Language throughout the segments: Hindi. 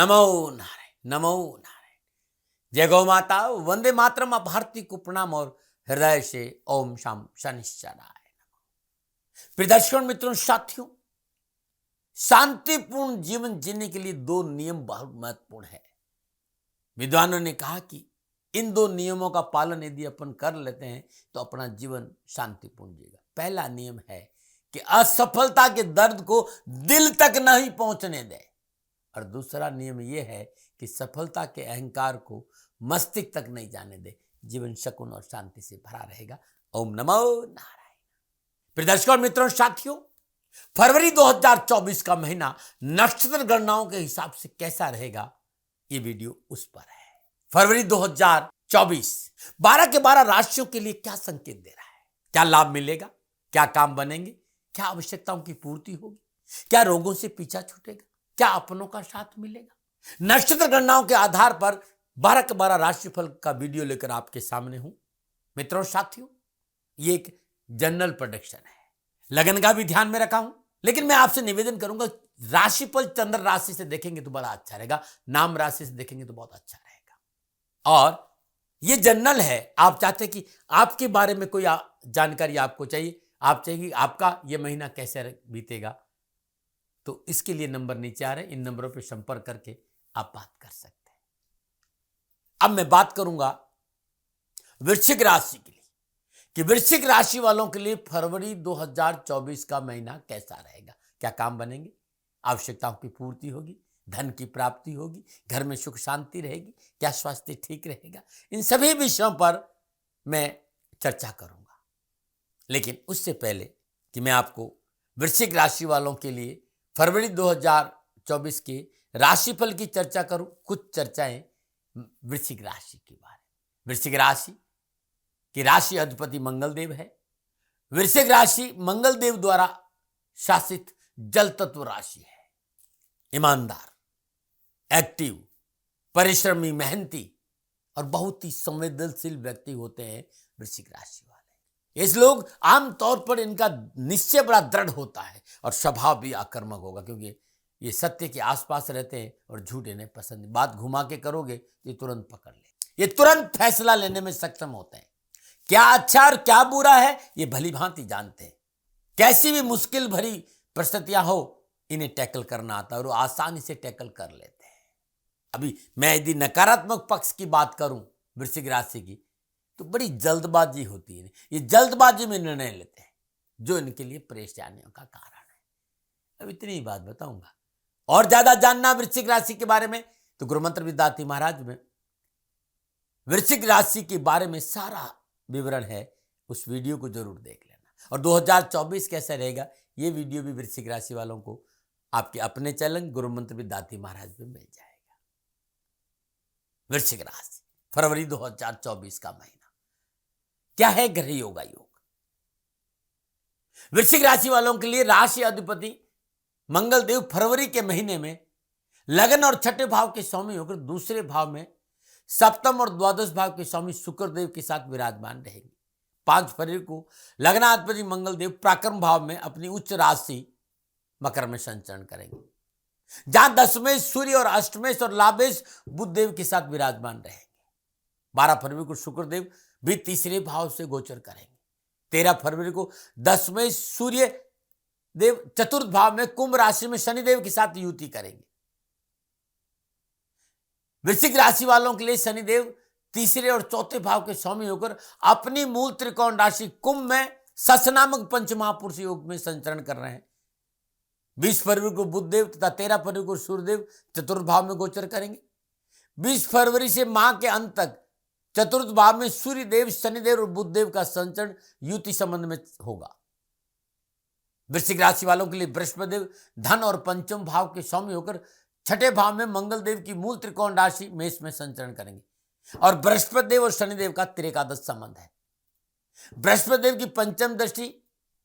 नमो नारायण, नमो नारायण। जय गौ माता, वंदे मातरम। भारती को प्रणाम और हृदय से ओम शाम शनिश्चराय नमः। प्रिय दर्शकों, मित्रों, साथियों, शांतिपूर्ण जीवन जीने के लिए दो नियम बहुत महत्वपूर्ण है। विद्वानों ने कहा कि इन दो नियमों का पालन यदि अपन कर लेते हैं तो अपना जीवन शांतिपूर्ण जीएगा। पहला नियम है कि असफलता के दर्द को दिल तक नहीं पहुंचने दें, और दूसरा नियम यह है कि सफलता के अहंकार को मस्तिष्क तक नहीं जाने दे। जीवन सुकून और शांति से भरा रहेगा। ओम नमो नारायण। प्रिय दर्शकों, मित्रों, साथियों, फरवरी 2024 का महीना नक्षत्र गणनाओं के हिसाब से कैसा रहेगा, ये वीडियो उस पर है। फरवरी 2024 12 के 12 राशियों के लिए क्या संकेत दे रहा है? क्या लाभ मिलेगा? क्या काम बनेंगे? क्या आवश्यकताओं की पूर्ति होगी? क्या रोगों से पीछा छूटेगा? क्या अपनों का साथ मिलेगा? नक्षत्र गणनाओं के आधार पर 12 के 12 राशिफल का वीडियो लेकर आपके सामने हूं। मित्रों, साथियों, ये एक जनरल प्रेडिक्शन है। लगन का भी ध्यान में रखा हूं, लेकिन मैं आपसे निवेदन करूंगा, राशिफल चंद्र राशि से देखेंगे तो बड़ा अच्छा रहेगा, नाम राशि से देखेंगे तो बहुत अच्छा रहेगा। और ये जनरल है। आप चाहते हैं कि आपके बारे में कोई जानकारी आपको चाहिए, आप चाहिए कि आपका ये महीना कैसे बीतेगा, तो इसके लिए नंबर नीचे आ रहे हैं, इन नंबरों पर संपर्क करके आप बात कर सकते हैं। अब मैं बात करूंगा वृश्चिक राशि के लिए कि वृश्चिक राशि वालों के लिए फरवरी 2024 का महीना कैसा रहेगा। क्या काम बनेंगे? आवश्यकताओं की पूर्ति होगी? धन की प्राप्ति होगी? घर में सुख शांति रहेगी? क्या स्वास्थ्य ठीक रहेगा? इन सभी विषयों पर मैं चर्चा करूंगा। लेकिन उससे पहले कि मैं आपको वृश्चिक राशि वालों के लिए फरवरी 2024 के राशिफल की चर्चा करूं, कुछ चर्चाएं वृश्चिक राशि के बारे में। वृश्चिक राशि की राशि अधिपति मंगलदेव है। वृश्चिक राशि मंगलदेव द्वारा शासित जल तत्व राशि है। ईमानदार, एक्टिव, परिश्रमी, मेहनती और बहुत ही संवेदनशील व्यक्ति होते हैं वृश्चिक राशि वाले। इस लोग आमतौर पर इनका निश्चय बड़ा दृढ़ होता है और स्वभाव भी आक्रामक होगा, क्योंकि ये सत्य के आसपास रहते हैं और झूठ इन्हें पसंद। बात घुमा के करोगे तो ये तुरंत पकड़ ले, ये तुरंत फैसला लेने में सक्षम होते हैं। क्या अच्छा और क्या बुरा है ये भली भांति जानते हैं। कैसी भी मुश्किल भरी परिस्थितियां हो, इन्हें टैकल करना आता है और आसानी से टैकल कर लेते हैं। अभी मैं यदि नकारात्मक पक्ष की बात करूं वृश्चिक राशि की, तो बड़ी जल्दबाजी होती है। ये जल्दबाजी में निर्णय लेते हैं, जो इनके लिए परेशानियों का कारण है। अब इतनी ही बात बताऊंगा। और ज्यादा जानना वृश्चिक राशि के बारे में तो गुरु मंत्र विद्यार्थी महाराज में वृश्चिक राशि के बारे में सारा विवरण है, उस वीडियो को जरूर देख लेना। और 2024 कैसा रहेगा ये वीडियो भी वृश्चिक राशि वालों को आपके अपने चैनल गुरु मंत्र विद्यार्थी महाराज में मिल जाएगा। वृश्चिक राशि फरवरी 2024 का महीना क्या है? ग्रह योगा योग। वृश्चिक राशि वालों के लिए राशि अधिपति मंगलदेव फरवरी के महीने में लगन और छठे भाव के स्वामी होकर दूसरे भाव में सप्तम और द्वादश भाव के स्वामी शुक्रदेव के साथ विराजमान रहेंगे। 5 फरवरी को लग्नाधिपति मंगलदेव पराक्रम भाव में अपनी उच्च राशि मकर में संचरण करेंगे, जहां दशमेश सूर्य और अष्टमेश और लाभेश बुधदेव के साथ विराजमान रहेंगे। 12 फरवरी को शुक्रदेव भी तीसरे भाव से गोचर करेंगे। 13 फरवरी को दशमेश सूर्य देव चतुर्थ भाव में कुंभ राशि में शनिदेव के साथ युति करेंगे। वृश्चिक राशि वालों के लिए शनिदेव तीसरे और चौथे भाव के स्वामी होकर अपनी मूल त्रिकोण राशि कुंभ में सस नामक पंच महापुरुष योग में संचरण कर रहे हैं। 20 फरवरी को बुधदेव तथा 13 फरवरी को सूर्यदेव चतुर्थ भाव में गोचर करेंगे। 20 फरवरी से माह के अंत तक चतुर्थ भाव में सूर्यदेव, शनिदेव और बुधदेव का संचरण युति संबंध में होगा। वृश्चिक राशि वालों के लिए बृहस्पतिदेव धन और पंचम भाव के स्वामी होकर छठे भाव में मंगलदेव की मूल त्रिकोण राशि मेष में संचरण करेंगे। और बृहस्पतिदेव और शनिदेव का त्रिकादश संबंध है। बृहस्पतिदेव की पंचम दृष्टि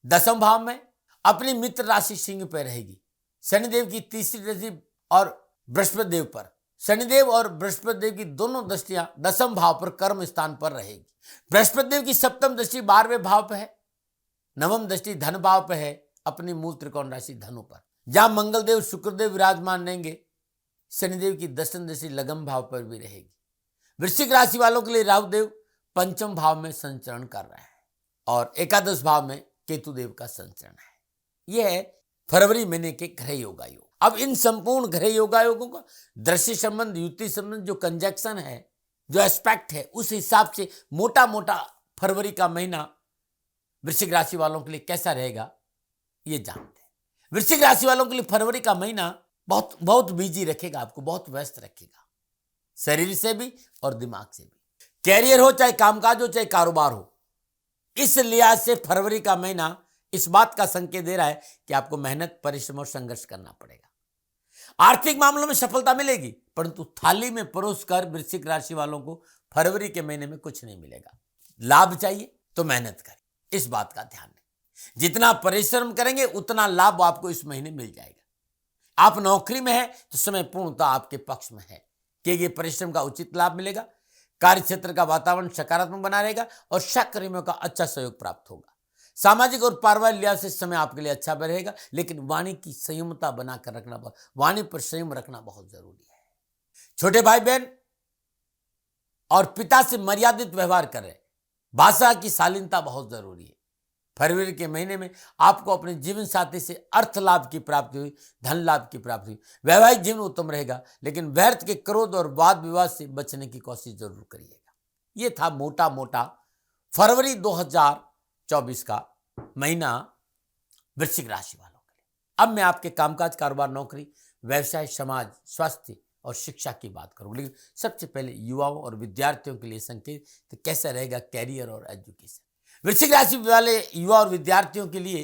दसम भाव में अपनी मित्र राशि सिंह पर रहेगी। शनिदेव की तीसरी दृष्टि और बृहस्पतिदेव पर, शनिदेव और बृहस्पतिदेव की दोनों दृष्टियां दसम भाव पर कर्म स्थान पर रहेगी। बृहस्पतिदेव की सप्तम दृष्टि 12वें भाव पर है। नवम दृष्टि धन भाव पर है, अपनी मूल त्रिकोण राशि धनु पर, जहां मंगलदेव शुक्रदेव विराजमान रहेंगे शनिदेव की दशम दृष्टि लगम भाव पर भी रहेगी। वृश्चिक राशि वालों के लिए राहुदेव पंचम भाव में संचरण कर रहे हैं और एकादश भाव में केतुदेव का संचरण है। यह है फरवरी महीने के ग्रह योगायोग। अब इन संपूर्ण ग्रह योगायोगों का दृश्य संबंध, युति संबंध, जो कंजक्शन है, जो एस्पेक्ट है, उस हिसाब से मोटा मोटा फरवरी का महीना वृश्चिक राशि वालों के लिए कैसा रहेगा ये जानते हैं। वृश्चिक राशि वालों के लिए फरवरी का महीना बहुत बहुत बिजी रखेगा, आपको बहुत व्यस्त रखेगा, शरीर से भी और दिमाग से भी। कैरियर हो, चाहे कामकाज हो, चाहे कारोबार हो, इस लिहाज से फरवरी का महीना इस बात का संकेत दे रहा है कि आपको मेहनत, परिश्रम और संघर्ष करना पड़ेगा। आर्थिक मामलों में सफलता मिलेगी, परंतु थाली में परोस कर वृश्चिक राशि वालों को फरवरी के महीने में कुछ नहीं मिलेगा। लाभ चाहिए तो मेहनत करें, इस बात का ध्यान दें। जितना परिश्रम करेंगे उतना लाभ आपको इस महीने मिल जाएगा। आप नौकरी में है तो समय पूर्णतः आपके पक्ष में है कि ये परिश्रम का उचित लाभ मिलेगा। कार्य क्षेत्र का वातावरण सकारात्मक बना रहेगा और सहकर्मियों का अच्छा सहयोग प्राप्त होगा। सामाजिक और पारिवारिक लिहाज से समय आपके लिए अच्छा रहेगा, लेकिन वाणी की संयमता बनाकर रखना, वाणी पर संयम रखना बहुत जरूरी है। छोटे भाई बहन और पिता से मर्यादित व्यवहार करें। भाषा की शालीनता बहुत जरूरी है। फरवरी के महीने में आपको अपने जीवन साथी से अर्थ लाभ की प्राप्ति हुई, धन लाभ की प्राप्ति हुई। वैवाहिक जीवन उत्तम रहेगा, लेकिन व्यर्थ के क्रोध और वाद विवाद से बचने की कोशिश जरूर करिएगा। ये था मोटा मोटा फरवरी 2024 का महीना वृश्चिक राशि वालों के लिए। अब मैं आपके कामकाज, कारोबार, नौकरी, व्यवसाय, समाज, स्वास्थ्य और शिक्षा की बात करूं, लेकिन सबसे पहले युवाओं और विद्यार्थियों के लिए संकेत तो कैसा रहेगा कैरियर और एजुकेशन। वृश्चिक राशि वाले युवा और विद्यार्थियों के लिए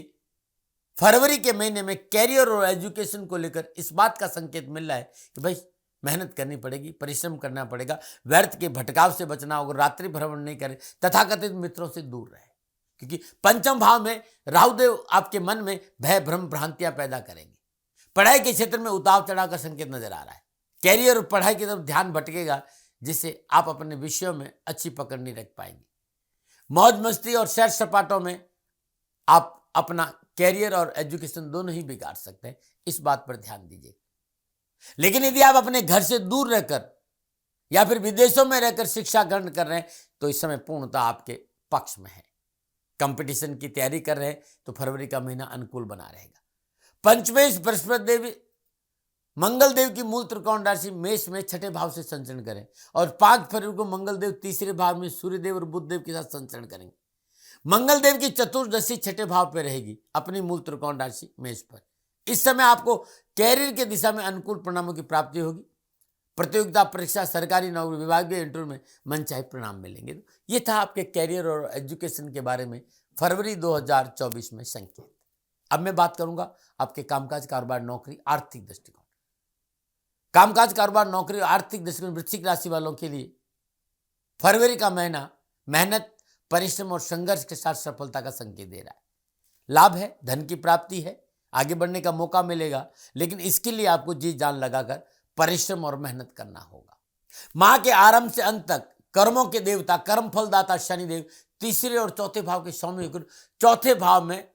फरवरी के महीने में कैरियर और एजुकेशन को लेकर इस बात का संकेत मिल रहा है कि भाई मेहनत करनी पड़ेगी, परिश्रम करना पड़ेगा, व्यर्थ के भटकाव से बचना होगा, रात्रि भ्रमण नहीं करें, तथाकथित मित्रों से दूर रहे, क्योंकि पंचम भाव में राहुदेव आपके मन में भय, भ्रम, भ्रांतियां पैदा करेंगे। पढ़ाई के क्षेत्र में उतार चढ़ाव का संकेत नजर आ रहा है। कैरियर और पढ़ाई की तरफ ध्यान भटकेगा, जिससे आप अपने विषयों में अच्छी पकड़ नहीं रख पाएंगे। मौज मस्ती और सैर सपाटों में आप अपना कैरियर और एजुकेशन दोनों ही बिगाड़ सकते हैं, इस बात पर ध्यान दीजिए। लेकिन यदि आप अपने घर से दूर रहकर या फिर विदेशों में रहकर शिक्षा ग्रहण कर रहे हैं तो इस समय पूर्णतः आपके पक्ष में है। कंपटीशन की तैयारी कर रहे हैं तो फरवरी का महीना अनुकूल बना रहेगा। पंचमेश बृहस्पति देवी मंगल देव की मूल त्रिकोण राशि मेष में छठे भाव से संचरण करें और 5 फरवरी को मंगल देव तीसरे भाव में सूर्यदेव और बुध देव के साथ संचरण करेंगे। मंगल देव की चतुर्दशी छठे भाव पर रहेगी अपनी मूल त्रिकोण राशि मेष पर। इस समय आपको कैरियर की दिशा में अनुकूल परिणामों की प्राप्ति होगी। प्रतियोगिता परीक्षा, सरकारी नौकरी, विभागीय इंटरव्यू में मनचाहे परिणाम मिलेंगे। ये था आपके कैरियर और एजुकेशन के बारे में फरवरी 2024 में संकेत। अब मैं बात करूंगा आपके कामकाज, कारोबार, नौकरी, आर्थिक दृष्टिकोण। कामकाज, कारोबार, नौकरी और आर्थिक दृष्टिकोण वृश्चिक राशि वालों के लिए फरवरी का महीना मेहनत, परिश्रम और संघर्ष के साथ सफलता का संकेत दे रहा है। लाभ है, धन की प्राप्ति है, आगे बढ़ने का मौका मिलेगा, लेकिन इसके लिए आपको जी जान लगाकर परिश्रम और मेहनत करना होगा। माह के आरंभ से अंत तक कर्मों के देवता, कर्म फलदाता शनिदेव तीसरे और चौथे भाव के स्वामी होकर चौथे भाव में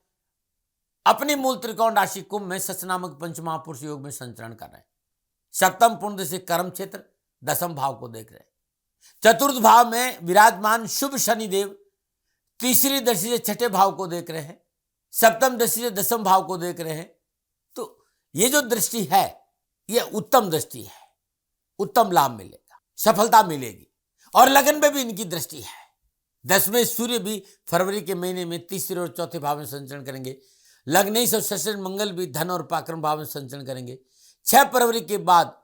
अपनी मूल त्रिकोण राशि कुंभ में सच नामक पंचमहापुरुष योग में संचरण कर रहे हैं। सप्तम पुण्य से कर्म क्षेत्र दसम भाव को देख रहे हैं। चतुर्थ भाव में विराजमान शुभ शनिदेव तीसरी दृष्टि से छठे भाव को देख रहे हैं, सप्तम दृष्टि से दसम भाव को देख रहे हैं। तो ये जो दृष्टि है ये उत्तम दृष्टि है, उत्तम लाभ मिलेगा, सफलता मिलेगी और लगन में भी इनकी दृष्टि है। 10वें सूर्य भी फरवरी के महीने में तीसरे और चौथे भाव में संचरण करेंगे। लग्नेश और शशि मंगल भी धन और पराक्रम भाव में संचरण करेंगे। 6 फरवरी के बाद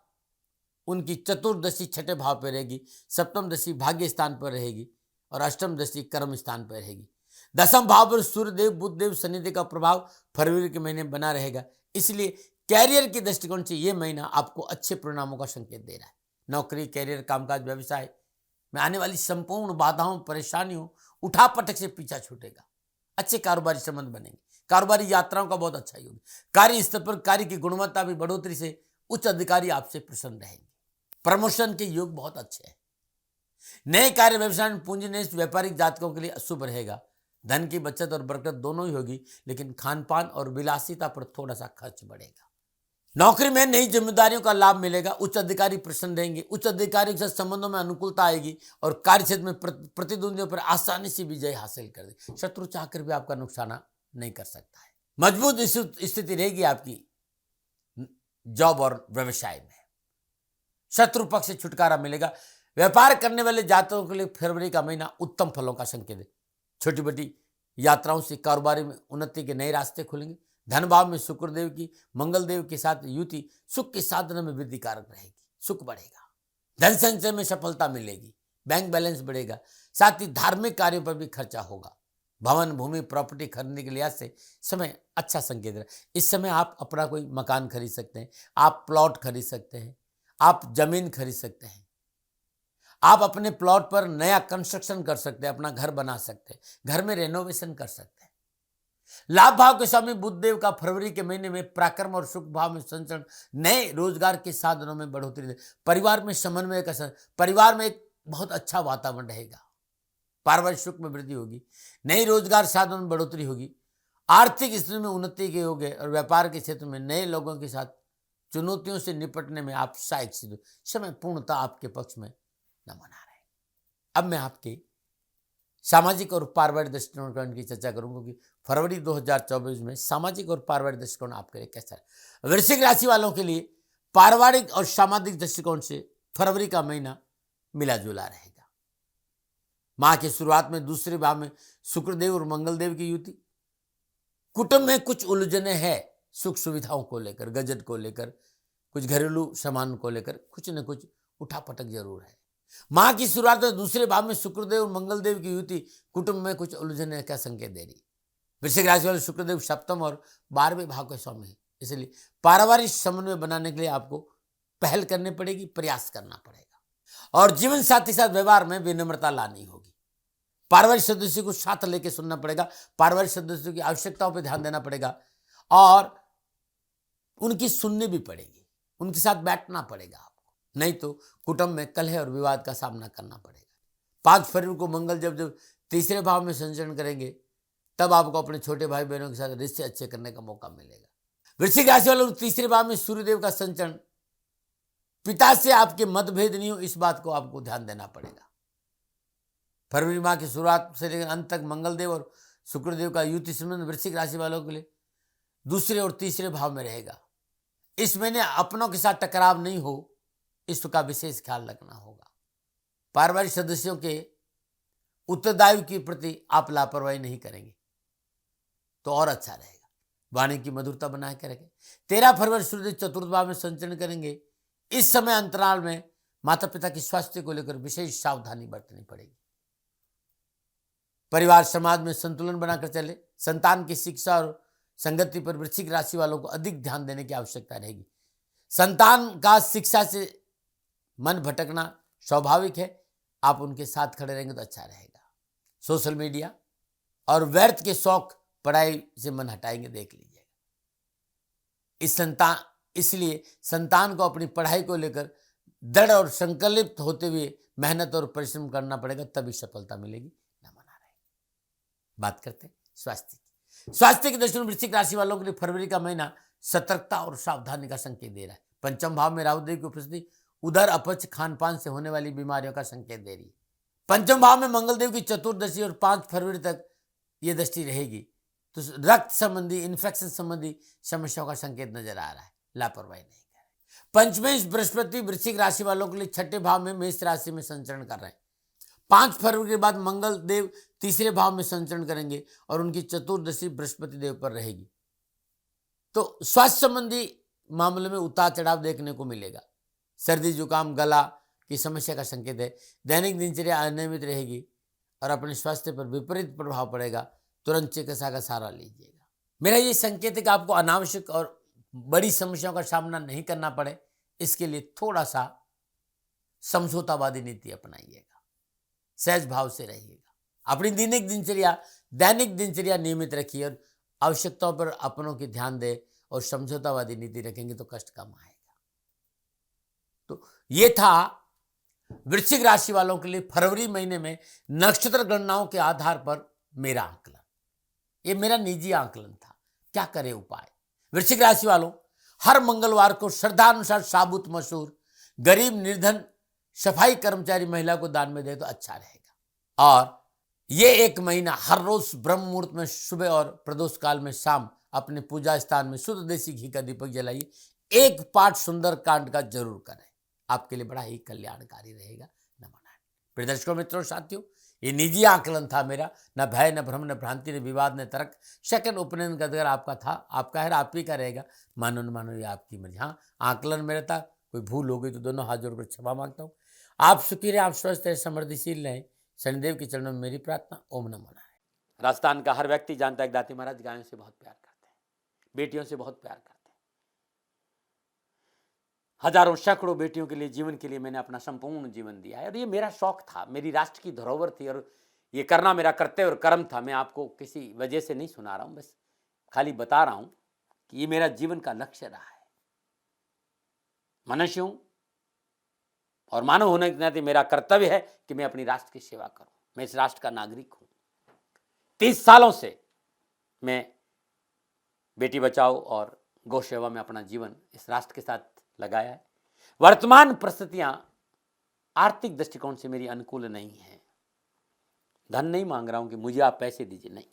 उनकी चतुर्दशी छठे भाव पर रहेगी, सप्तम दशी भाग्य स्थान पर रहेगी और अष्टम दशी कर्म स्थान पर रहेगी। दसम भाव पर सूर्यदेव, बुधदेव, शनिदेव का प्रभाव फरवरी के महीने बना रहेगा। इसलिए कैरियर के दृष्टिकोण से यह महीना आपको अच्छे परिणामों का संकेत दे रहा है। नौकरी, कैरियर, कामकाज, व्यवसाय में आने वाली संपूर्ण बाधाओं, परेशानियों, उठापटक से पीछा छूटेगा। अच्छे कारोबारी संबंध बनेंगे, कारोबारी यात्राओं का बहुत अच्छा योग। कार्य स्तर पर कार्य की गुणवत्ता भी बढ़ोतरी से उच्च अधिकारी आपसे प्रसन्न रहेंगे। प्रमोशन के योग बहुत अच्छे हैं। नए कार्य व्यवसाय में पूंजी निवेश व्यापारिक जातकों के लिए शुभ रहेगा। धन की बचत और बरकत दोनों ही होगी, लेकिन खान पान और विलासिता पर थोड़ा सा खर्च बढ़ेगा। नौकरी में नई जिम्मेदारियों का लाभ मिलेगा, उच्च अधिकारी प्रसन्न रहेंगे, उच्च अधिकारियों के साथ संबंधों में अनुकूलता आएगी और कार्य क्षेत्र में प्रतिद्वंदियों पर आसानी से विजय हासिल कर दे। शत्रु चाहकर भी आपका नुकसान नहीं कर सकता है। मजबूत स्थिति रहेगी आपकी जॉब और व्यवसाय में। शत्रु पक्ष से छुटकारा मिलेगा। व्यापार करने वाले जातकों के लिए फरवरी का महीना उत्तम फलों का संकेत है। छोटी बड़ी यात्राओं से कारोबारी में उन्नति के नए रास्ते खुलेंगे। धन भाव में शुक्रदेव की मंगल देव के साथ युति सुख के साधन में वृद्धि कारक रहेगी। सुख बढ़ेगा, धन संचय में सफलता मिलेगी, बैंक बैलेंस बढ़ेगा। साथ ही धार्मिक कार्यों पर भी खर्चा होगा। भवन भूमि प्रॉपर्टी खरीदने के लिहाज से समय अच्छा संकेत है। इस समय आप अपना कोई मकान खरीद सकते हैं, आप प्लॉट खरीद सकते हैं, आप जमीन खरीद सकते हैं, आप अपने प्लॉट पर नया कंस्ट्रक्शन कर सकते हैं, अपना घर बना सकते हैं, घर में रेनोवेशन कर सकते हैं। लाभ भाव के स्वामी बुधदेव का फरवरी के महीने में पराक्रम और सुख भाव में संचरण नए रोजगार के साधनों में बढ़ोतरी, परिवार में समन्वय का परिवार में एक बहुत अच्छा वातावरण रहेगा। पारिवारिक सुख में वृद्धि होगी, नई रोजगार साधनों में बढ़ोतरी होगी, आर्थिक स्थिति में उन्नति के योग है और व्यापार के क्षेत्र में नए लोगों के साथ चुनौतियों से निपटने में आप सहायक सिद्ध। समय पूर्णतः आपके पक्ष में न मना रहे। अब मैं आपके सामाजिक और पारिवारिक दृष्टिकोण की चर्चा करूंगा कि फरवरी 2024 में सामाजिक और पारिवारिक दृष्टिकोण आपके लिए कैसा है। वृश्चिक राशि वालों के लिए पारिवारिक और सामाजिक दृष्टिकोण से फरवरी का महीना मिला जुला रहेगा। माह की शुरुआत में दूसरे भाव में शुक्रदेव और मंगलदेव की युति, कुटुंब में कुछ उलझने हैं, सुख सुविधाओं को लेकर, गजट को लेकर, कुछ घरेलू सामान को लेकर कुछ न कुछ उठापटक जरूर है। माह की शुरुआत में दूसरे भाव में शुक्रदेव और मंगलदेव की युति कुटुंब में कुछ उलझने का संकेत दे रही। वृश्चिक राशि वाले शुक्रदेव सप्तम और 12वें भाव के स्वामी है, इसलिए पारिवारिक समन्वय बनाने के लिए आपको पहल करनी पड़ेगी, प्रयास करना पड़ेगा और जीवन साथी साथ व्यवहार में विनम्रता लानी होगी। पारिवारिक सदस्यों को साथ लेकर सुनना पड़ेगा, पारिवारिक सदस्यों की आवश्यकताओं पर ध्यान देना पड़ेगा और उनकी सुननी भी पड़ेगी, उनके साथ बैठना पड़ेगा आपको, नहीं तो कुटुंब में कलह और विवाद का सामना करना पड़ेगा। 5 फरवरी को मंगल जब तीसरे भाव में संचरण करेंगे तब आपको अपने छोटे भाई बहनों के साथ रिश्ते अच्छे करने का मौका मिलेगा। वृश्चिक राशि वालों को तीसरे भाव में सूर्यदेव का संचरण, पिता से आपके मतभेद नहीं हो, इस बात को आपको ध्यान देना पड़ेगा। फरवरी माह की शुरुआत से लेकर अंत तक मंगलदेव और शुक्रदेव का युति संबंध वृश्चिक राशि वालों के लिए दूसरे और तीसरे भाव में रहेगा। इस महीने अपनों के साथ टकराव नहीं हो, इसका विशेष ख्याल रखना होगा। पारिवारिक सदस्यों के उत्तरदायित्व के प्रति आप लापरवाही नहीं करेंगे तो और अच्छा रहेगा। वाणी की मधुरता बना के रखें। 13 फरवरी सूर्य चतुर्थ भाव में संचरण करेंगे। इस समय अंतराल में माता पिता की स्वास्थ्य को लेकर विशेष सावधानी बरतनी पड़ेगी। परिवार समाज में संतुलन बनाकर चले। संतान की शिक्षा और संगति पर वृश्चिक राशि वालों को अधिक ध्यान देने की आवश्यकता रहेगी। संतान का शिक्षा से मन भटकना स्वाभाविक है, आप उनके साथ खड़े रहेंगे तो अच्छा रहेगा। सोशल मीडिया और व्यर्थ के शौक पढ़ाई से मन हटाएंगे, देख लीजिएगा। इसलिए संतान को अपनी पढ़ाई को लेकर दृढ़ और संकल्पित होते हुए मेहनत और परिश्रम करना पड़ेगा, तभी सफलता मिलेगी, न मना रहे। बात करते हैं स्वास्थ्य की। स्वास्थ्य की दृष्टि में वृश्चिक राशि वालों के लिए फरवरी का महीना सतर्कता और सावधानी का संकेत दे रहा है। पंचम भाव में राहुदेव की उपस्थिति उधर अपच खान पान से होने वाली बीमारियों का संकेत दे रही है। पंचम भाव में मंगलदेव की चतुर्दशी और 5 फरवरी तक ये दृष्टि रहेगी, तो रक्त संबंधी इन्फेक्शन संबंधी समस्याओं का संकेत नजर आ रहा है। लापरवाही नहीं करें। पंचमेश बृहस्पति वृश्चिक राशि वालों के लिए छठे भाव में मेष राशि में संचरण कर रहे हैं। 5 फरवरी के बाद मंगल देव तीसरे भाव में संचरण करेंगे और उनकी चतुर्दशी बृहस्पति देव पर रहेगी, तो स्वास्थ्य संबंधी मामले में उतार चढ़ाव देखने को मिलेगा। सर्दी जुकाम गला की समस्या का संकेत है। दैनिक दिनचर्या अनियमित रहेगी और अपने स्वास्थ्य पर विपरीत प्रभाव पड़ेगा, तुरंत चिकित्सा का सहारा लीजिएगा। मेरा ये संकेत है कि आपको अनावश्यक और बड़ी समस्याओं का सामना नहीं करना पड़े, इसके लिए थोड़ा सा समझौतावादी नीति अपनाइएगा, सहज भाव से रहिएगा। अपनी दैनिक दिनचर्या नियमित रखिए और आवश्यकताओं पर अपनों की ध्यान दे और समझौतावादी नीति रखेंगे तो कष्ट कम आएगा। तो ये था वृश्चिक राशि वालों के लिए फरवरी महीने में नक्षत्र गणनाओं के आधार पर मेरा आकलन। ये मेरा निजी आकलन था, क्या करें उपाय। वृश्चिक राशि वालों, हर मंगलवार को श्रद्धानुसार साबुत मसूर गरीब निर्धन सफाई कर्मचारी महिला को दान में दे तो अच्छा रहेगा। और ये 1 महीना हर रोज ब्रह्म मुहूर्त में सुबह और प्रदोष काल में शाम अपने पूजा स्थान में शुद्ध देसी घी का दीपक जलाइए। 1 पाठ सुंदर कांड का जरूर करें, आपके लिए बड़ा ही कल्याणकारी रहेगा। नमन। प्रिय दर्शकों, मित्रों, साथियों, ये निजी आकलन था मेरा, न भय, न भ्रम, न भ्रांति, न विवाद, न तर्क। सेकंड ओपिनियन का अगर आपका था, आपका है, आप ही का रहेगा। मानो न मानो ये आपकी मर्जी। हाँ, आकलन मेरा था, कोई भूल हो गई तो दोनों हाथ जोड़कर क्षमा मांगता हूँ। आप सुखी रहे, आप स्वस्थ रहे, समृद्धिशील रहें, शनिदेव के चरणों में मेरी प्रार्थना। ओम नमो नारायण। राजस्थान का हर व्यक्ति जानता है कि दाती महाराज गायों से बहुत प्यार करते हैं, बेटियों से बहुत प्यार करते हैं। हजारों सैकड़ों बेटियों के लिए, जीवन के लिए मैंने अपना संपूर्ण जीवन दिया है और ये मेरा शौक था, मेरी राष्ट्र की धरोहर थी और ये करना मेरा कर्तव्य और कर्म था। मैं आपको किसी वजह से नहीं सुना रहा हूं, बस खाली बता रहा हूं कि ये मेरा जीवन का लक्ष्य रहा है। मनुष्य हूं और मानव होने के नाते मेरा कर्तव्य है कि मैं अपनी राष्ट्र की सेवा करूं। मैं इस राष्ट्र का नागरिक हूं। 30 सालों से मैं बेटी बचाओ और गौ सेवा में अपना जीवन इस राष्ट्र के साथ लगाया है। वर्तमान परिस्थितियां आर्थिक दृष्टिकोण से मेरी अनुकूल नहीं है। धन नहीं मांग रहा हूं कि मुझे आप पैसे दीजिए, नहीं,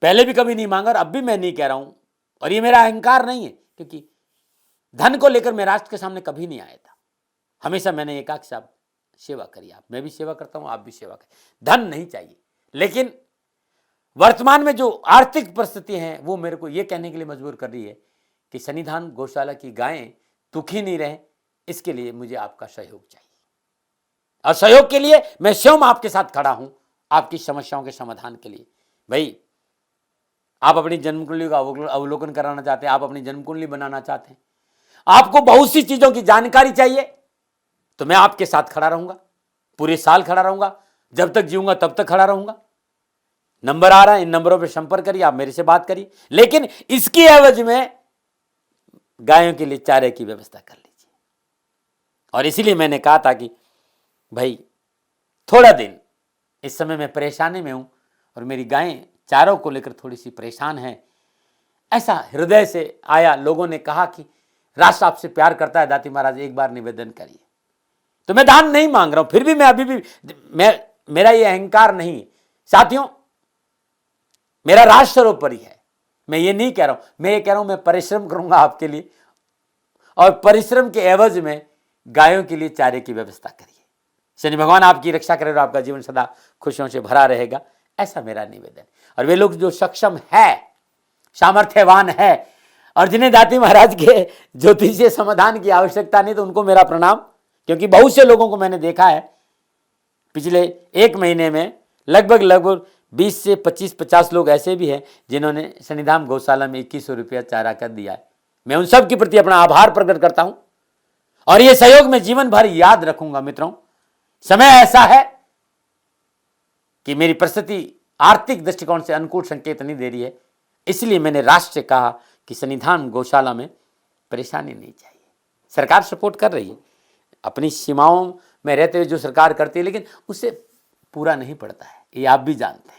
पहले भी कभी नहीं मांगा और अब भी मैं नहीं कह रहा हूं। और ये मेरा अहंकार नहीं है, क्योंकि धन को लेकर मैं राष्ट्र के सामने कभी नहीं आया था। हमेशा मैंने एक आख साहब सेवा करी, आप, मैं भी सेवा करता हूं, आप भी सेवा करें। धन नहीं चाहिए, लेकिन वर्तमान में जो आर्थिक परिस्थिति हैं वो मेरे को ये कहने के लिए मजबूर कर रही है कि सन्निधान गौशाला की गायें दुखी नहीं रहे, इसके लिए मुझे आपका सहयोग चाहिए। और सहयोग के लिए मैं स्वयं आपके साथ खड़ा हूं, आपकी समस्याओं के समाधान के लिए। भाई, आप अपनी जन्म कुंडली का अवलोकन कराना चाहते हैं, आप अपनी जन्म कुंडली बनाना चाहते हैं, आपको बहुत सी चीजों की जानकारी चाहिए, तो मैं आपके साथ खड़ा रहूंगा, पूरे साल खड़ा रहूंगा, जब तक जीऊंगा तब तक खड़ा रहूंगा। नंबर आ रहा है, इन नंबरों पे संपर्क करिए, आप मेरे से बात करिए, लेकिन इसकी एवज में गायों के लिए चारे की व्यवस्था कर लीजिए। और इसीलिए मैंने कहा था कि भाई थोड़ा दिन, इस समय मैं परेशानी में हूं और मेरी गायें चारों को लेकर थोड़ी सी परेशान हैं। ऐसा हृदय से आया, लोगों ने कहा कि राष्ट्र आपसे प्यार करता है दाती महाराज, एक बार निवेदन करिए। तो मैं दान नहीं मांग रहा हूं, फिर भी मैं अभी भी, मेरा ये अहंकार नहीं साथियों, मेरा राष्ट्र सर्वोपरि है। मैं ये नहीं कह रहा हूं, मैं ये कह रहा हूं मैं परिश्रम करूंगा आपके लिए, और परिश्रम के एवज में गायों के लिए चारे की व्यवस्था करिए। शनि भगवान आपकी रक्षा करे और आपका जीवन सदा खुशियों से भरा रहेगा, ऐसा मेरा निवेदन। और वे लोग जो सक्षम है, सामर्थ्यवान है और जिन्हें दाती महाराज के ज्योतिषीय समाधान की आवश्यकता नहीं, तो उनको मेरा प्रणाम। क्योंकि बहुत से लोगों को मैंने देखा है पिछले 1 महीने में, लगभग 20 से 25-50 लोग ऐसे भी हैं जिन्होंने सन्निधान गौशाला में 2100 रुपया चारा कर दिया है। मैं उन सब के प्रति अपना आभार प्रकट करता हूं और ये सहयोग मैं जीवन भर याद रखूंगा। मित्रों, समय ऐसा है कि मेरी परिस्थिति आर्थिक दृष्टिकोण से अनुकूल संकेत नहीं दे रही है, इसलिए मैंने राष्ट्र से कहा कि सन्निधान गौशाला में परेशानी नहीं चाहिए। सरकार सपोर्ट कर रही है, अपनी सीमाओं में रहते हुए जो सरकार करती है, लेकिन उससे पूरा नहीं पड़ता है, ये आप भी जानते हैं।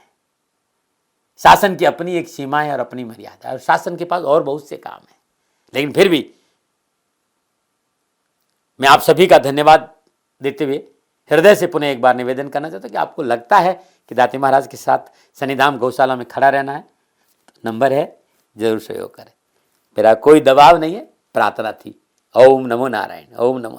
शासन की अपनी एक सीमा है और अपनी मर्यादा है, और शासन के पास और बहुत से काम है। लेकिन फिर भी मैं आप सभी का धन्यवाद देते हुए हृदय से पुनः एक बार निवेदन करना चाहता हूं कि आपको लगता है कि दाती महाराज के साथ सन्निधान गौशाला में खड़ा रहना है, तो नंबर है, जरूर सहयोग करें। मेरा कोई दबाव नहीं है, प्रार्थना थी। ओम नमो नारायण। ओम नमो।